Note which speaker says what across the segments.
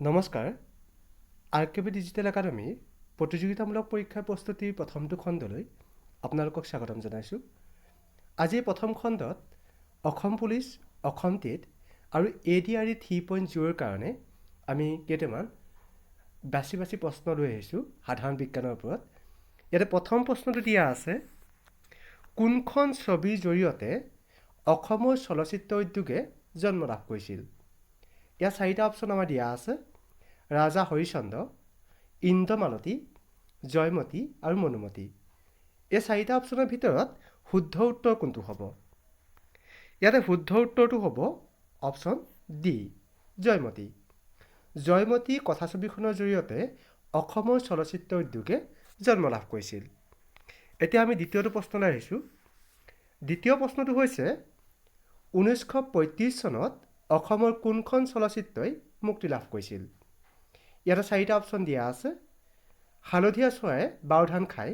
Speaker 1: নমস্কাৰ আৰকেবি digital academy প্ৰতিযোগিতামূলক পৰীক্ষাৰ প্ৰস্তুতিৰ প্ৰথমটো খণ্ডলৈ আপোনালোকক স্বাগতম জনাইছোঁ। আজি প্ৰথম খণ্ডত অসম পুলিচ, অসম টেট আৰু ADRE 3.0 কাৰণে আমি কেইটামান বাছি প্ৰশ্ন লৈ আহিছোঁ সাধাৰণ বিজ্ঞানৰ ওপৰত। ইয়াতে প্ৰথম প্ৰশ্নটো দিয়া আছে, কোনখন ছবিৰ জৰিয়তে অসমৰ চলচ্চিত্ৰ উদ্যোগে জন্ম লাভ কৰিছিল? ইয়াৰ চাৰিটা অপশ্যন আমাৰ দিয়া আছে: ৰাজা হৰিচন্দ্ৰ, ইন্দ্ৰমালতী, জয়মতী আৰু মনুমতী। এই চাৰিটা অপশ্যনৰ ভিতৰত শুদ্ধ উত্তৰ কোনটো হ'ব? ইয়াতে শুদ্ধ উত্তৰটো হ'ব অপশ্যন ডি, জয়মতী। জয়মতী কথাছবিখনৰ জৰিয়তে অসমৰ চলচ্চিত্ৰ উদ্যোগে জন্ম লাভ কৰিছিল। এতিয়া আমি দ্বিতীয়টো প্ৰশ্নলৈ আহিছোঁ। দ্বিতীয় প্ৰশ্নটো হৈছে, 1935 চনত অসমৰ কোনখন চলচ্চিত্ৰই মুক্তি লাভ কৰিছিল? ইয়াতে চাৰিটা অপশ্যন দিয়া আছে: হালধীয়া চৰায়ে বাওধান খায়,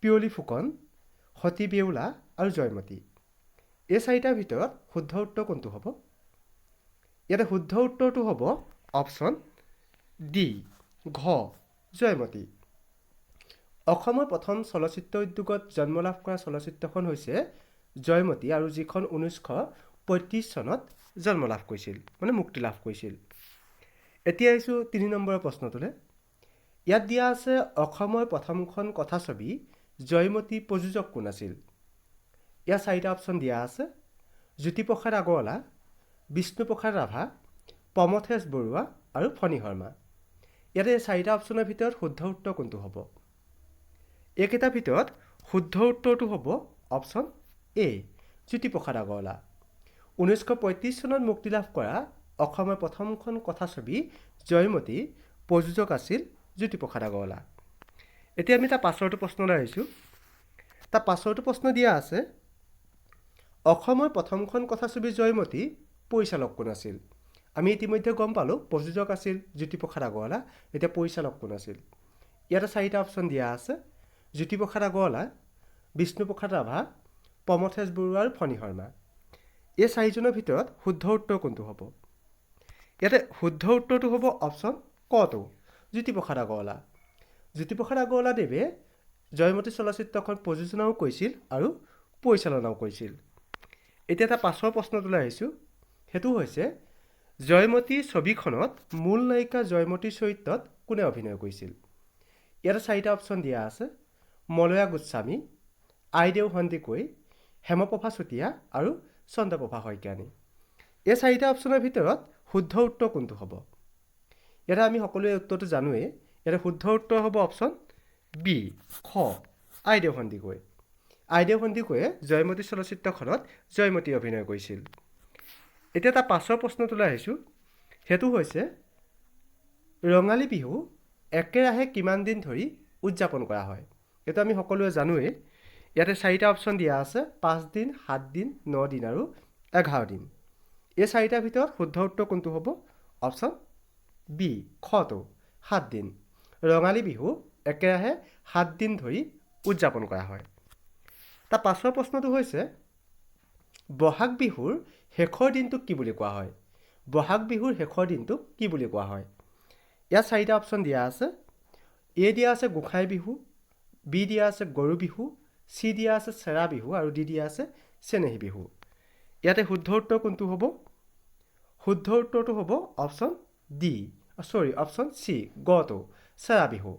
Speaker 1: পিয়লি ফুকন, সতী বেউলা আৰু জয়মতী। এই চাৰিটাৰ ভিতৰত শুদ্ধ উত্তৰ কোনটো হ'ব? ইয়াতে শুদ্ধ উত্তৰটো হ'ব অপশ্যন ডি, ঘ, জয়মতী। অসমৰ প্ৰথম চলচ্চিত্ৰ উদ্যোগত জন্ম লাভ কৰা চলচ্চিত্ৰখন হৈছে জয়মতী, আৰু যিখন 1935 চনত জন্ম লাভ কৰিছিল, মানে মুক্তি লাভ কৰিছিল। এতিয়া আহিছোঁ 3 নম্বৰৰ প্ৰশ্নটোলৈ। ইয়াত দিয়া আছে, অসমৰ প্ৰথমখন কথাছবি জয়মতী প্ৰযোজক কোন আছিল? ইয়াৰ চাৰিটা অপশ্যন দিয়া আছে: জ্যোতিপ্ৰসাদ আগৰৱালা, বিষ্ণুপ্ৰসাদ ৰাভা, প্ৰমথেশ বৰুৱা আৰু ফণী শৰ্মা। ইয়াতে এই চাৰিটা অপশ্যনৰ ভিতৰত শুদ্ধ উত্তৰ কোনটো হ'ব? এইকেইটাৰ ভিতৰত শুদ্ধ উত্তৰটো হ'ব অপশ্যন এ, জ্যোতিপ্ৰসাদ আগৰৱালা। 1935 চনত মুক্তি লাভ কৰা অসমৰ প্ৰথমখন কথাছবি জয়মতী প্ৰযোজক আছিল জ্যোতিপ্ৰসাদ আগৰৱালা। এতিয়া আমি তাৰ পাছৰটো প্ৰশ্নলৈ আহিছোঁ। তাৰ পাছৰটো প্ৰশ্ন দিয়া আছে, অসমৰ প্ৰথমখন কথাছবি জয়মতী পৰিচালক কোন আছিল? আমি ইতিমধ্যে গম পালোঁ প্ৰযোজক আছিল জ্যোতিপ্ৰসাদ আগৰৱালা। এতিয়া পৰিচালক কোন আছিল? ইয়াতে চাৰিটা অপশ্যন দিয়া আছে: জ্যোতিপ্ৰসাদ আগৰৱালা, বিষ্ণুপ্ৰসাদ ৰাভা, প্ৰমথেশ বৰুৱা আৰু ফণী শৰ্মা। এই চাৰিজনৰ ভিতৰত শুদ্ধ উত্তৰ কোনটো হ'ব? ইয়াতে শুদ্ধ উত্তৰটো হ'ব অপশ্যন কটো, জ্যোতিপ্ৰসাদ আগৰৱালা। জ্যোতিপ্ৰসাদ আগৰৱালাদেৱে জয়মতী চলচ্চিত্ৰখন প্ৰযোজনাও কৰিছিল আৰু পৰিচালনাও কৰিছিল। এতিয়া তাৰ পাছৰ প্ৰশ্নটোলৈ আহিছোঁ। সেইটো হৈছে, জয়মতী ছবিখনত মূল নায়িকা জয়মতীৰ চৰিত্ৰত কোনে অভিনয় কৰিছিল? ইয়াতে চাৰিটা অপশ্যন দিয়া আছে: মলয়া গোস্বামী, আইদেউ সন্দিকৈ, হেমপ্ৰভা চুতীয়া আৰু চন্দ্ৰপ্ৰভা শইকীয়ানী। এই চাৰিটা অপশ্যনৰ ভিতৰত শুদ্ধ উত্তৰ কোনটো হ'ব? ইয়াতে আমি সকলোৱে উত্তৰটো জানোৱেই। ইয়াতে শুদ্ধ উত্তৰ হ'ব অপশ্যন বি, খ, আইদেউ সন্দিকৈ। আইদেউ সন্দিকৈয়ে জয়মতী চলচ্চিত্ৰখনত জয়মতী অভিনয় কৰিছিল। এতিয়া তাৰ পাছৰ প্ৰশ্নটোলৈ আহিছোঁ। সেইটো হৈছে, ৰঙালী বিহু একেৰাহে কিমান দিন ধৰি উদযাপন কৰা হয়? এইটো আমি সকলোৱে জানোৱেই। ইয়াতে চাৰিটা অপশ্যন দিয়া আছে: 5 দিন, 7 দিন, 9 দিন আৰু 11 দিন। এই চাৰিটাৰ ভিতৰত শুদ্ধ উত্তৰ কোনটো হ'ব? অপশ্যন বি, খটো, 7 দিন। ৰঙালী বিহু একেৰাহে 7 দিন ধৰি উদযাপন কৰা হয়। তাৰ পাছৰ প্ৰশ্নটো হৈছে, বহাগ বিহুৰ শেষৰ দিনটোক কি বুলি কোৱা হয়? বহাগ বিহুৰ শেষৰ দিনটোক কি বুলি কোৱা হয়? ইয়াত চাৰিটা অপশ্যন দিয়া আছে: এ দিয়া আছে গোঁসাই বিহু, বি দিয়া আছে গৰু বিহু, চি দিয়া আছে চেৰা বিহু আৰু ডি দিয়া আছে চেনেহী বিহু। ইয়াতে শুদ্ধ উত্তৰ কোনটো হ'ব? শুদ্ধ উত্তৰটো হ'ব অপশ্যন অপশ্যন চি, গটো, চেৰা বিহু।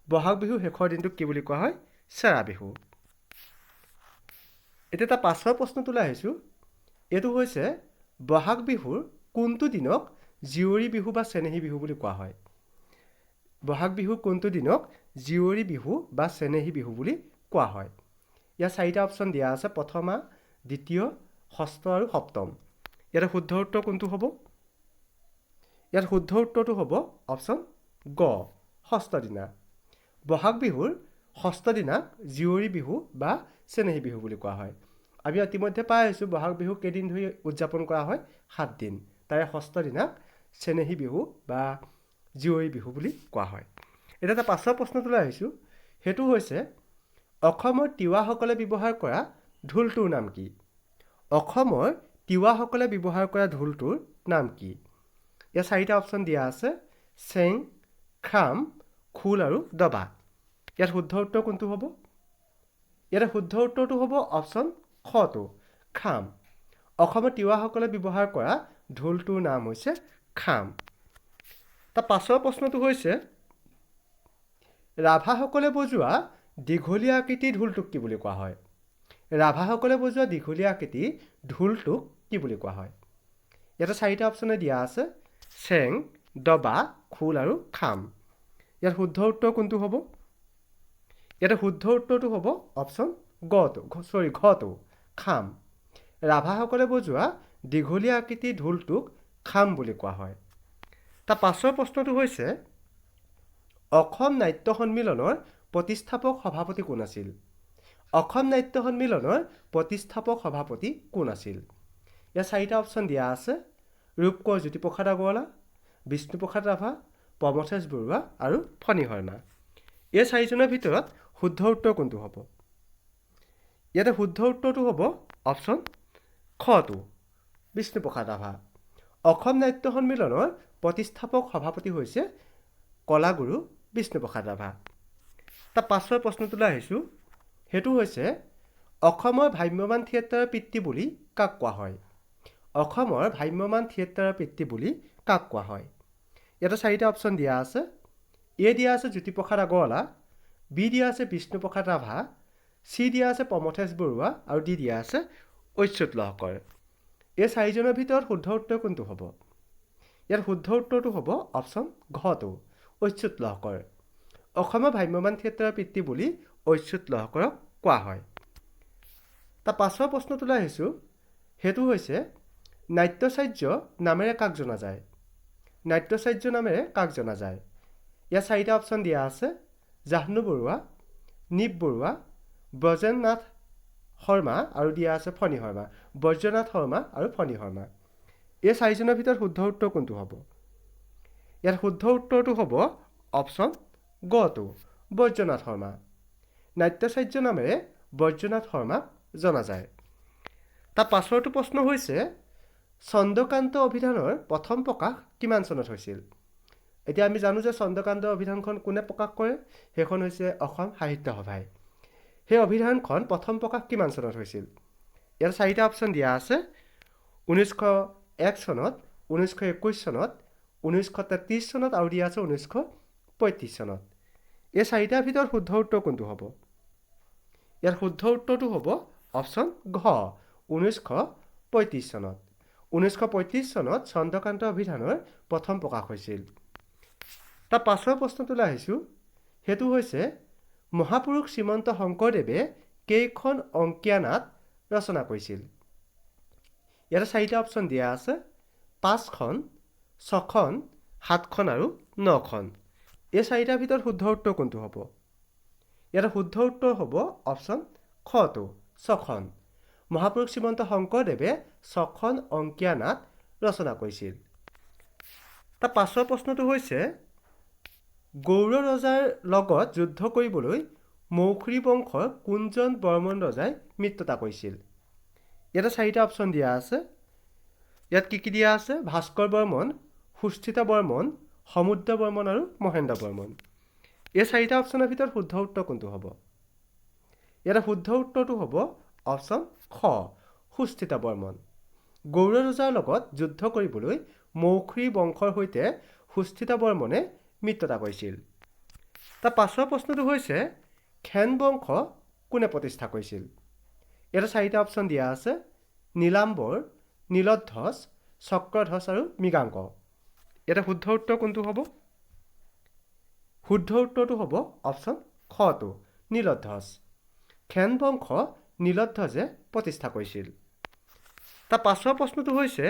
Speaker 1: বহাগ বিহুৰ শেষৰ দিনটোক কি বুলি কোৱা হয়? চেৰা বিহু। এতিয়া তাৰ পাছৰ প্ৰশ্নটোলৈ আহিছোঁ। এইটো হৈছে, বহাগ বিহুৰ কোনটো দিনক জীয়ৰী বিহু বা চেনেহী বিহু বুলি কোৱা হয়? বহাগ বিহুৰ কোনটো দিনক জীয়ৰী বিহু বা চেনেহী বিহু বুলি কোৱা হয়? ইয়াৰ চাৰিটা অপশ্যন দিয়া আছে: প্ৰথমা, দ্বিতীয়, ষষ্ঠ আৰু সপ্তম। ইয়াতে শুদ্ধ উত্তৰ কোনটো হ'ব? ইয়াত শুদ্ধ উত্তৰটো হ'ব অপশ্যন গ, ষষ্ঠ দিনা। বহাগ বিহুৰ ষষ্ঠ দিনাক জীয়ৰী বিহু বা চেনেহী বিহু বুলি কোৱা হয়। আমি ইতিমধ্যে পাই আহিছোঁ বহাগ বিহু কেইদিন ধৰি উদযাপন কৰা হয়? 7 দিন। তাৰে ষষ্ঠ দিনাক চেনেহী বিহু বা জীয়ৰী বিহু বুলি কোৱা হয়। এতিয়া তাৰ পাছৰ প্ৰশ্নটোলৈ আহিছোঁ। সেইটো হৈছে, অসমৰ তিৱাসকলে ব্যৱহাৰ কৰা ঢোলটোৰ নাম কি? অসমৰ তিৱাসকলে ব্যৱহাৰ কৰা ঢোলটোৰ নাম কি? ইয়াত চাৰিটা অপশ্যন দিয়া আছে চেং, খাম, খোল আৰু দবা। ইয়াত শুদ্ধ উত্তৰ কোনটো হ'ব? ইয়াতে শুদ্ধ উত্তৰটো হ'ব অপশ্যন খটো, খাম। অসমৰ তিৱাসকলে ব্যৱহাৰ কৰা ঢোলটোৰ নাম হৈছে খাম। তাৰ পাছৰ প্ৰশ্নটো হৈছে ৰাভাসকলে বজোৱা দীঘলীয়া আকৃতিৰ ঢোলটোক কি বুলি কোৱা হয়? ৰাভাসকলে বজোৱা দীঘলীয়া আকৃতিৰ ঢোলটোক কি বুলি কোৱা হয়? ইয়াতে চাৰিটা অপশ্যনে দিয়া আছে চেং, দবা, খোল আৰু খাম। ইয়াত শুদ্ধ উত্তৰ কোনটো হ'ব? ইয়াতে শুদ্ধ উত্তৰটো হ'ব অপশ্যন ঘটো, খাম। ৰাভাসকলে বজোৱা দীঘলীয়া আকৃতিৰ ঢোলটোক খাম বুলি কোৱা হয়। তাৰ পাছৰ প্ৰশ্নটো হৈছে অসম নাট্য সন্মিলনৰ প্ৰতিষ্ঠাপক সভাপতি কোন আছিল? অসম নাট্য সন্মিলনৰ প্ৰতিষ্ঠাপক সভাপতি কোন আছিল? ইয়াত চাৰিটা অপশ্যন দিয়া আছে ৰূপকোঁৱৰ জ্যোতিপ্ৰসাদ আগৰৱালা, বিষ্ণুপ্ৰসাদ ৰাভা, প্ৰমথেশ বৰুৱা আৰু ফণী শৰ্মা। এই চাৰিজনৰ ভিতৰত শুদ্ধ উত্তৰ কোনটো হ'ব? ইয়াতে শুদ্ধ উত্তৰটো হ'ব অপশ্যন খটো, বিষ্ণুপ্ৰসাদ ৰাভা। অসম নাট্য সন্মিলনৰ প্ৰতিষ্ঠাপক সভাপতি হৈছে কলাগুৰু বিষ্ণুপ্ৰসাদ ৰাভা। তাৰ পাছৰ প্ৰশ্নটোলৈ আহিছোঁ, সেইটো হৈছে অসমৰ ভ্ৰাম্যমাণ থিয়েটাৰৰ পিতৃ বুলি কাক কোৱা হয়? অসমৰ ভ্ৰাম্যমাণ থিয়েটাৰৰ পিতৃ বুলি কাক কোৱা হয়? ইয়াতে চাৰিটা অপশ্যন দিয়া আছে। এ দিয়া আছে জ্যোতিপ্ৰসাদ আগৰৱালা, বি দিয়া আছে বিষ্ণুপ্ৰসাদ ৰাভা, চি দিয়া আছে প্ৰমথেশ বৰুৱা আৰু ডি দিয়া আছে অচ্যুত লহকৰ। এই চাৰিজনৰ ভিতৰত শুদ্ধ উত্তৰ কোনটো হ'ব? ইয়াত শুদ্ধ উত্তৰটো হ'ব অপশ্যন ঘটো, অচ্যুত লহকৰ। অসমৰ ভ্ৰাম্যমাণ থিয়েটাৰৰ পিতৃ বুলি অচ্যুত লহকৰক কোৱা হয়। তাৰ পাছৰ প্ৰশ্নটোলৈ আহিছোঁ, সেইটো হৈছে নাট্যাচাৰ্য নামেৰে কাক জনা যায়? নাট্যাচাৰ্য নামেৰে কাক জনা যায়? ইয়াত চাৰিটা অপশ্যন দিয়া আছে জাহ্নু বৰুৱা, নিপ বৰুৱা, ব্ৰজেন্দ্ৰনাথ শৰ্মা আৰু দিয়া আছে ফণী শৰ্মা। ব্ৰজেন্দ্ৰনাথ শৰ্মা আৰু ফণী শৰ্মা। এই চাৰিজনৰ ভিতৰত শুদ্ধ উত্তৰ কোনটো হ'ব? ইয়াত শুদ্ধ উত্তৰটো হ'ব অপশ্যন গটো, ব্ৰজেন্দ্ৰনাথ শৰ্মা। নাট্যাচাৰ্য নামেৰে ব্ৰজেন্দ্ৰনাথ শৰ্মাক জনা যায়। তাৰ পাছৰটো প্ৰশ্ন হৈছে চন্দ্ৰকান্ত অভিধানৰ প্ৰথম প্ৰকাশ কিমান চনত হৈছিল? এতিয়া আমি জানো যে চন্দ্ৰকান্ত অভিধানখন কোনে প্ৰকাশ কৰে? সেইখন হৈছে অসম সাহিত্য সভাই। সেই অভিধানখন প্ৰথম প্ৰকাশ কিমান চনত হৈছিল? ইয়াত চাৰিটা অপশ্যন দিয়া আছে 1901 চনত, 1921 চনত, 1933 চনত আৰু দিয়া আছে 1935 চনত। এই চাৰিটাৰ ভিতৰত শুদ্ধ উত্তৰ কোনটো হ'ব? ইয়াৰ শুদ্ধ উত্তৰটো হ'ব অপশ্যন ঘ, 1935 চনত। 1935 চনত চন্দ্ৰকান্ত অভিধানৰ প্ৰথম প্ৰকাশ হৈছিল। তাৰ পাছৰ প্ৰশ্নটোলৈ আহিছোঁ, সেইটো হৈছে মহাপুৰুষ শ্ৰীমন্ত শংকৰদেৱে কেইখন অংকীয়া নাট ৰচনা কৰিছিল? ইয়াতে চাৰিটা অপশ্যন দিয়া আছে 5খন, 6খন, 7খন আৰু 9খন। এই চাৰিটাৰ ভিতৰত শুদ্ধ উত্তৰ কোনটো হ'ব? ইয়াতে শুদ্ধ উত্তৰ হ'ব অপশ্যন খটো, 6খন। মহাপুৰুষ শ্ৰীমন্ত শংকৰদেৱে 6খন অংকীয়া নাট ৰচনা কৰিছিল। তাৰ পাছৰ প্ৰশ্নটো হৈছে গৌড় ৰজাৰ লগত যুদ্ধ কৰিবলৈ মৌখুৰী বংশৰ কোনজন বৰ্মন ৰজাই মিত্ৰতা কৰিছিল? ইয়াতে চাৰিটা অপশ্যন দিয়া আছে। ইয়াত কি দিয়া আছে? ভাস্কৰ বৰ্মন, সুস্থিত বৰ্মন, সমুদ্ৰ বৰ্মন আৰু মহেন্দ্ৰ বৰ্মন। এই চাৰিটা অপশ্যনৰ ভিতৰত শুদ্ধ উত্তৰ কোনটো হ'ব? ইয়াতে শুদ্ধ উত্তৰটো হ'ব অপশ্যন খ, সুস্থিত বৰ্মন। গৌড় ৰজাৰ লগত যুদ্ধ কৰিবলৈ মৌখুৰী বংশৰ সৈতে সুস্থিত বৰ্মনে মিত্ৰতা কৰিছিল। তাৰ পাছৰ প্ৰশ্নটো হৈছে খেন বংশ কোনে প্ৰতিষ্ঠা কৰিছিল? ইয়াতে চাৰিটা অপশ্যন দিয়া আছে নীলাম্বৰ, নীলধ্বজ, চক্ৰধ্বজ আৰু মৃগাংক। ইয়াতে শুদ্ধ উত্তৰ কোনটো হ'ব? শুদ্ধ উত্তৰটো হ'ব অপশ্যন খটো, নীলধ্বজ। খেন বংশ নীলধ্বজে প্ৰতিষ্ঠা কৰিছিল। তাৰ পাছৰ প্ৰশ্নটো হৈছে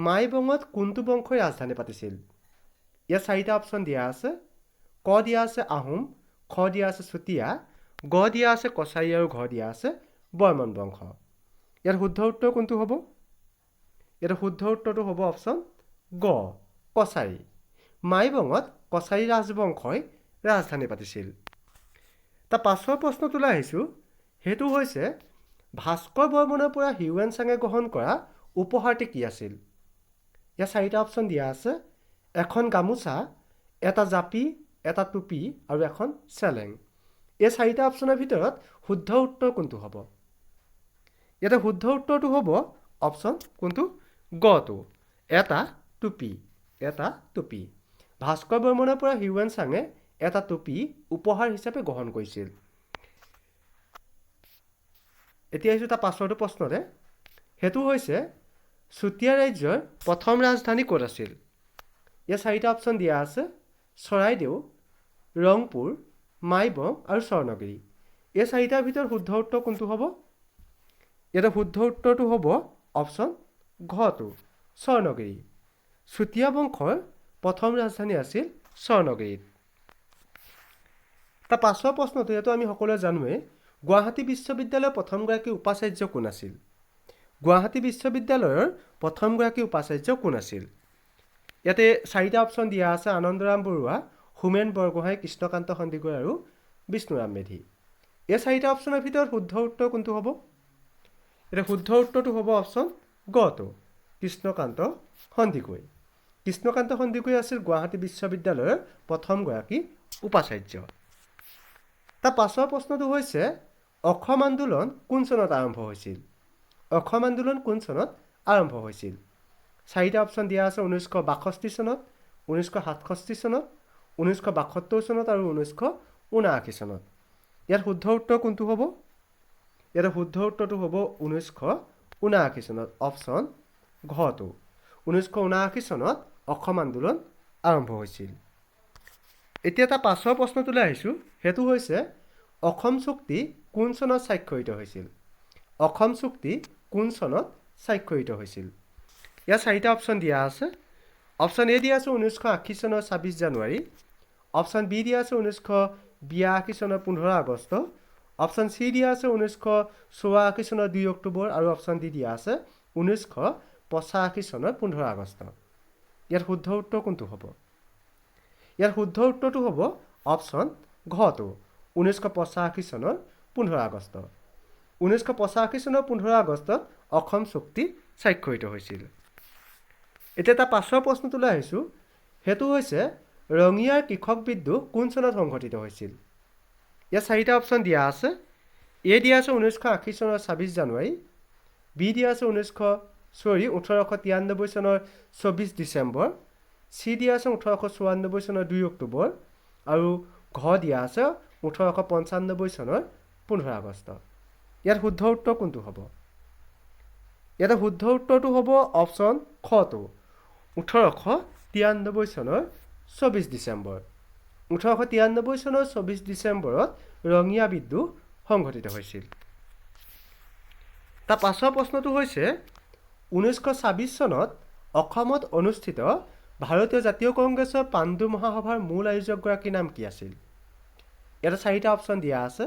Speaker 1: মাইবঙত কোনটো বংশই ৰাজধানী পাতিছিল? ইয়াত চাৰিটা অপশ্যন দিয়া আছে। ক দিয়া আছে আহোম, খ দিয়া আছে চুতীয়া, গ দিয়া আছে কছাৰী আৰু ঘ দিয়া আছে বৰ্মন বংশ। ইয়াত শুদ্ধ উত্তৰ কোনটো হ'ব? ইয়াত শুদ্ধ উত্তৰটো হ'ব অপশ্যন গ, কছাৰী। মাইবঙত কছাৰী ৰাজবংশই ৰাজধানী পাতিছিল। তাৰ পাছৰ প্ৰশ্নটোলৈ আহিছোঁ, সেইটো হৈছে ভাস্কৰ বৰ্মনৰ পৰা হিউৱেন চাঙে গ্ৰহণ কৰা উপহাৰটি কি আছিল? ইয়াত চাৰিটা অপশ্যন দিয়া আছে এখন গামোচা, এটা জাপি, এটা টুপি আৰু এখন চেলেং। এই চাৰিটা অপশ্যনৰ ভিতৰত শুদ্ধ উত্তৰ কোনটো হ'ব? ইয়াতে শুদ্ধ উত্তৰটো হ'ব অপশ্যন কোনটো? গটো, এটা টুপি, এটা টুপি। ভাস্কৰ বৰ্মনৰ পৰা হিউৱেন চাঙে এটা টুপি উপহাৰ হিচাপে গ্ৰহণ কৰিছিল। এতিয়া আহিছোঁ তাৰ পাছৰটো প্ৰশ্নৰে। সেইটো হৈছে চুতীয়া ৰাজ্যৰ প্ৰথম ৰাজধানী ক'ত আছিল? ইয়াত চাৰিটা অপশ্যন দিয়া আছে: চৰাইদেউ, ৰংপুৰ, মাইবং আৰু স্বৰ্ণগিৰি। এই চাৰিটাৰ ভিতৰত শুদ্ধ উত্তৰ কোনটো হ'ব? ইয়াতে শুদ্ধ উত্তৰটো হ'ব অপশ্যন ঘটো, স্বৰ্ণগিৰি। চুতীয়া বংশৰ প্ৰথম ৰাজধানী আছিল স্বৰ্ণগিৰিত। তাৰ পাছৰ প্ৰশ্নটো এইটো আমি সকলোৱে জানোৱেই, গুৱাহাটী বিশ্ববিদ্যালয়ৰ প্ৰথমগৰাকী উপাচাৰ্য কোন আছিল? গুৱাহাটী বিশ্ববিদ্যালয়ৰ প্ৰথমগৰাকী উপাচাৰ্য কোন আছিল? ইয়াতে চাৰিটা অপশ্যন দিয়া আছে: আনন্দৰাম বৰুৱা, হোমেন বৰগোহাঁই, কৃষ্ণকান্ত সন্দিকৈ আৰু বিষ্ণুৰাম মেধি। এই চাৰিটা অপশ্যনৰ ভিতৰত শুদ্ধ উত্তৰ কোনটো হ'ব? এতিয়া শুদ্ধ উত্তৰটো হ'ব অপশ্যন গটো, কৃষ্ণকান্ত সন্দিকৈ। কৃষ্ণকান্ত সন্দিকৈ আছিল গুৱাহাটী বিশ্ববিদ্যালয়ৰ প্ৰথমগৰাকী উপাচাৰ্য। তাৰ পাছৰ প্ৰশ্নটো হৈছে অসম আন্দোলন কোন চনত আৰম্ভ হৈছিল? অসম আন্দোলন কোন চনত আৰম্ভ হৈছিল? চাৰিটা অপশ্যন দিয়া আছে: 1962 চনত, 1967 চনত, 1972 চনত আৰু 1979 চনত। ইয়াত শুদ্ধ উত্তৰ কোনটো হ'ব? ইয়াতে শুদ্ধ উত্তৰটো হ'ব 1979 চনত, অপশ্যন ঘটো। 1979 চনত অসম আন্দোলন আৰম্ভ হৈছিল। এতিয়া তাৰ পাছৰ প্ৰশ্নটোলৈ আহিছোঁ। সেইটো হৈছে অসম চুক্তি কোন চনত স্বাক্ষৰিত হৈছিল? অসম চুক্তি কোন চনত স্বাক্ষৰিত হৈছিল? ইয়াত চাৰিটা অপশ্যন দিয়া আছে। অপশ্যন এ দিয়া আছে 1980 চনৰ 26 জানুৱাৰী, অপশ্যন বি দিয়া আছে 1982 চনৰ 15 আগষ্ট, অপশ্যন চি দিয়া আছে 1984 চনৰ 2 অক্টোবৰ আৰু অপশ্যন ডি দিয়া আছে 1985 চনৰ 15 আগষ্ট। ইয়াত শুদ্ধ উত্তৰ কোনটো হ'ব? ইয়াৰ শুদ্ধ উত্তৰটো হ'ব অপশ্যন ঘটো, 1985 চনৰ 15 আগষ্ট। 1985 চনৰ 15 আগষ্টত অসম চুক্তি স্বাক্ষৰিত হৈছিল। এতিয়া তাৰ পাছৰ প্ৰশ্নটোলৈ আহিছোঁ। সেইটো হৈছে ৰঙিয়াৰ কৃষক বিদ্ৰোহ কোন চনত সংঘটিত হৈছিল? ইয়াত চাৰিটা অপশ্যন দিয়া আছে। এ দিয়া আছে 1980 চনৰ 26 জানুৱাৰী, বি দিয়া আছে 1893 চনৰ 24 ডিচেম্বৰ, চি দিয়া আছে 1894 চনৰ 2 অক্টোবৰ আৰু ঘ দিয়া আছে 1895 চনৰ 15 আগষ্ট। ইয়াত শুদ্ধ উত্তৰ কোনটো হ'ব? ইয়াতে শুদ্ধ উত্তৰটো হ'ব অপশ্যন খটো, 1893 চনৰ 24 ডিচেম্বৰ। 1893 চনৰ 24 ডিচেম্বৰত ৰঙিয়া বিদ্ৰোহ সংঘটিত হৈছিল। তাৰ পাছৰ প্ৰশ্নটো হৈছে 1926 চনত অসমত অনুষ্ঠিত ভাৰতীয় জাতীয় কংগ্ৰেছৰ পাণ্ডু মহাসভাৰ মূল আয়োজকগৰাকীৰ নাম কি আছিল? ইয়াতে চাৰিটা অপশ্যন দিয়া আছে: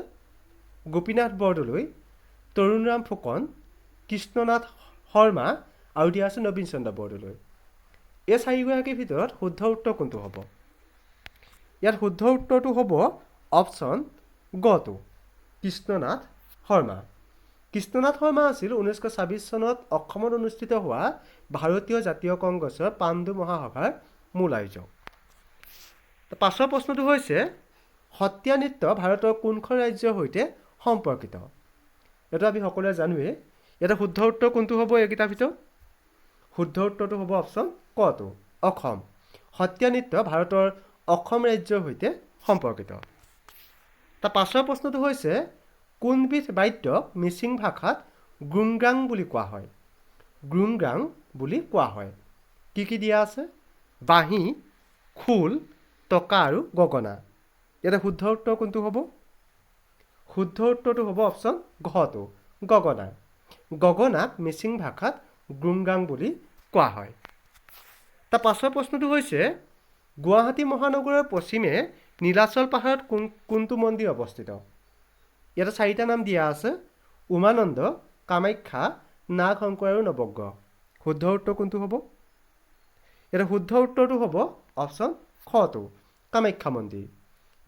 Speaker 1: গোপীনাথ বৰদলৈ, তৰুণৰাম ফুকন, কৃষ্ণনাথ শৰ্মা আৰু দিয়া আছে নবীন চন্দ্ৰ বৰদলৈ। এই চাৰিগৰাকীৰ ভিতৰত শুদ্ধ উত্তৰ কোনটো হ'ব? ইয়াত শুদ্ধ উত্তৰটো হ'ব অপশ্যন গটো, কৃষ্ণনাথ শৰ্মা। কৃষ্ণনাথ শৰ্মা আছিল 1926 চনত অসমত অনুষ্ঠিত হোৱা ভাৰতীয় জাতীয় কংগ্ৰেছৰ পাণ্ডু মহাসভাৰ মূল আয়োজক। পাছৰ প্ৰশ্নটো হৈছে সত্ৰীয়া নৃত্য ভাৰতৰ কোনখন ৰাজ্যৰ সৈতে সম্পৰ্কিত? এইটো আমি সকলোৱে জানোৱেই। ইয়াতে শুদ্ধ উত্তৰ কোনটো হ'ব এইকেইটাৰ ভিতৰত? শুদ্ধ উত্তৰটো হ'ব অপশ্যন কটো, অসম। সত্ৰীয়া নৃত্য ভাৰতৰ অসম ৰাজ্যৰ সৈতে সম্পৰ্কিত। তাৰ পাছৰ প্ৰশ্নটো হৈছে কোনবিধ বাদ্যক মিচিং ভাষাত গুংগ্ৰাং বুলি কোৱা হয়? গুংগ্ৰাং বুলি কোৱা হয়। কি কি দিয়া আছে? বাঁহী, খোল, টকা আৰু গগনা। ইয়াতে শুদ্ধ উত্তৰ কোনটো হ'ব? শুদ্ধ উত্তৰটো হ'ব অপশ্যন ঘটো, গগনা। গগনাক মিচিং ভাষাত গুংগ্ৰাং বুলি কোৱা হয়। তাৰ পাছৰ প্ৰশ্নটো হৈছে গুৱাহাটী মহানগৰৰ পশ্চিমে নীলাচল পাহাৰত কোনটো মন্দিৰ অৱস্থিত? ইয়াতে চাৰিটা নাম দিয়া আছে: উমানন্দ, কামাখ্যা, নাগ শংকৰ আৰু নৱগ্ৰহ। শুদ্ধ উত্তৰ কোনটো হ'ব? ইয়াতে শুদ্ধ উত্তৰটো হ'ব অপশ্যন খটো, কামাখ্যা মন্দিৰ।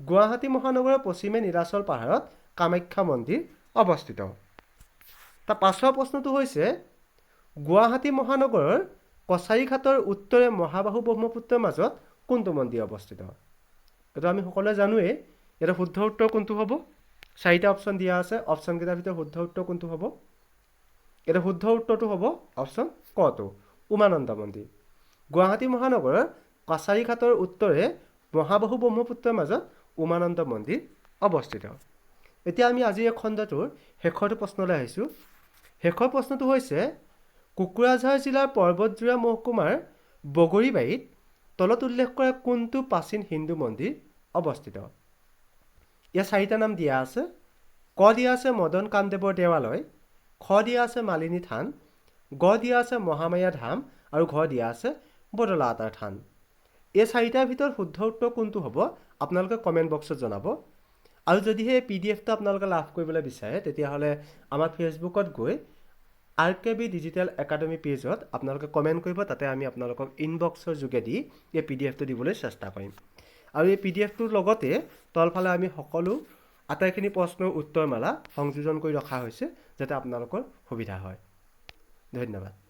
Speaker 1: গুৱাহাটী মহানগৰৰ পশ্চিমে নীলাচল পাহাৰত কামাখ্যা মন্দিৰ অৱস্থিত। তাৰ পাছৰ প্ৰশ্নটো হৈছে গুৱাহাটী মহানগৰৰ কছাৰীঘাটৰ উত্তৰে মহাবাহু ব্ৰহ্মপুত্ৰৰ মাজত কোনটো মন্দিৰ অৱস্থিত? এইটো আমি সকলোৱে জানোৱেই। ইয়াতে শুদ্ধ উত্তৰ কোনটো হ'ব? 4টা অপশ্যন দিয়া আছে। অপশ্যনকেইটাৰ ভিতৰত শুদ্ধ উত্তৰ কোনটো হ'ব? ইয়াতে শুদ্ধ উত্তৰটো হ'ব অপশ্যন কটো, উমানন্দ মন্দিৰ। গুৱাহাটী মহানগৰৰ কছাৰীঘাটৰ উত্তৰে মহাবাহু ব্ৰহ্মপুত্ৰৰ মাজত উমানন্দ মন্দিৰ অৱস্থিত। এতিয়া আমি আজি এই খণ্ডটোৰ শেষৰটো প্ৰশ্নলৈ আহিছোঁ। শেষৰ প্ৰশ্নটো হৈছে কোকৰাঝাৰ জিলাৰ পৰ্বতজোৰা মহকুমাৰ বগৰীবাৰীত তলত উল্লেখ কৰা কোনটো প্ৰাচীন হিন্দু মন্দিৰ অৱস্থিত? ইয়াৰ 4টা নাম দিয়া আছে। ক দিয়া আছে মদন কামদেৱৰ দেৱালয়, খ দিয়া আছে মালিনী থান, গ দিয়া আছে মহামায়া ধাম আৰু ঘ দিয়া আছে বদলা আতাৰ থান। এই 4টাৰ ভিতৰত শুদ্ধ উত্তৰ কোনটো হ'ব আপোনালোকে কমেণ্ট বক্সত জনাব। আৰু যদিহে এই PDF-টো আপোনালোকে লাভ কৰিবলৈ বিচাৰে তেতিয়াহ'লে আমাৰ ফেচবুকত গৈ RKB ডিজিটেল একাডেমি পেজত আপোনালোকে কমেণ্ট কৰিব। তাতে আমি আপোনালোকক ইনবক্সৰ যোগেদি এই PDF-টো দিবলৈ চেষ্টা কৰিম। আৰু এই PDF-টোৰ লগতে তলফালে আমি সকলো আটাইখিনি প্ৰশ্নৰ উত্তৰমালা সংযোজন কৰি ৰখা হৈছে যাতে আপোনালোকৰ সুবিধা হয়। ধন্যবাদ।